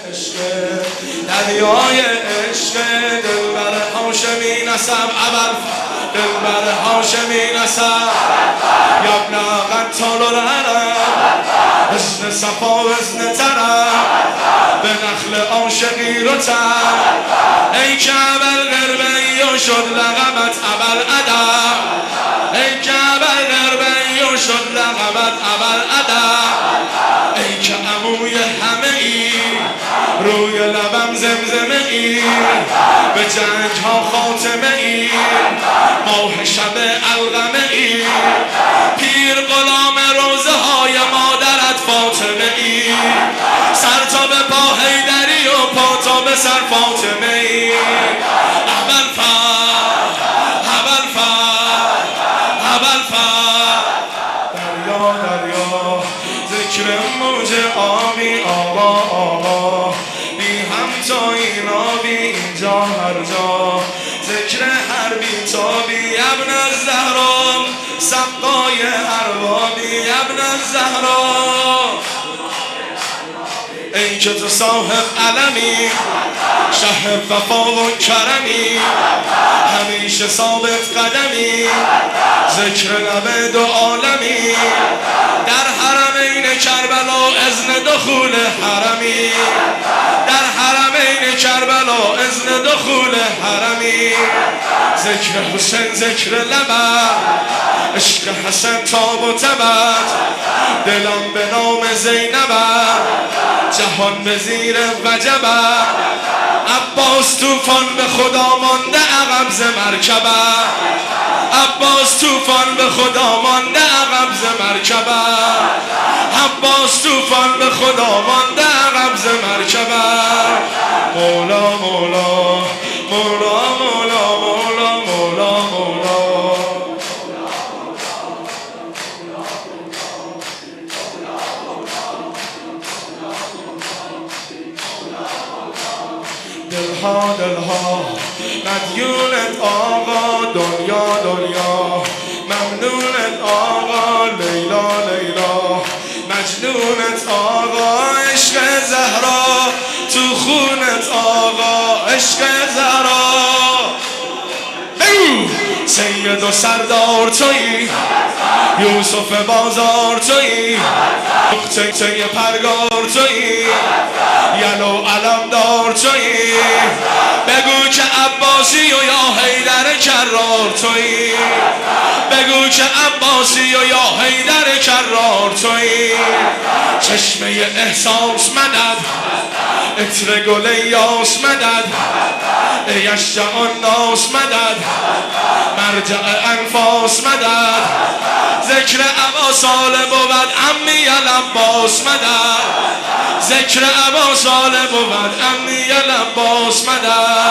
عشق دریای عشق دلبر هاشمی نسب اول دلبر هاشمی نسب یبنا قتال العرب حسن صفا و حسن طرب به نخل عاشقی رو تر ای که اول غربی شد لقبت اول ادب ای که اول غربی شد لقبت اول ادب ای که عموی همه ای روی لبم زمزمه ای به جنگ ها خاتمه ای ماه شب القمه ای پیر غلام روزه های مادرت فاطمه ای سر تا به پا حیدری و پا تا به سر فاطمه ای اول فر اول فر اول فر دریا دریا ذکر موج آبی آبا آبا بی همتایی نابی اینجا هر جا ذکر هر بی تابی ابن الزهرا سقای اربابی ابن الزهرا ای که تو صاحب علمی شه وفا و کرمی همیشه ثابت قدمی ذکر لب دو عالمی در حرمین کربلا اذن دخول حرمی در حرمین کربلا اذن دخول حرمی ذکر حسین ذکر لبت عشق حسن تاب و تبت دلم به نام زینبت جهان به زیر وجبت عباس توفان به خدا مانده عقب ز مرکبت عباس توفان به خدا مانده عقب ز مرکبت عباس توفان به خدا مانده عقب ز مرکبت مولا مولا مولا مولا مولا مولا مولا دلها دلها مدیونت آقا دنیا دنیا ممنونت آقا لیلا لیلا مجنونت آقا عشق زهرا تو خونت آقا عشق زهرا سید و سردار تویی یوسف بازار تویی نقطه پرگار تویی یلو علمدار تویی بگو که عباسی و یا حیدر کرار تویی بگو که عباسی و یا حیدر کرار تویی چشمه احساس مدد عطر گل یاس مدد ایش جهان ناس مدد مرجع انفاس مدد ذکر ابا صالح بود عمی العباس مدد ذکر ابا صالح بود عمی العباس مدد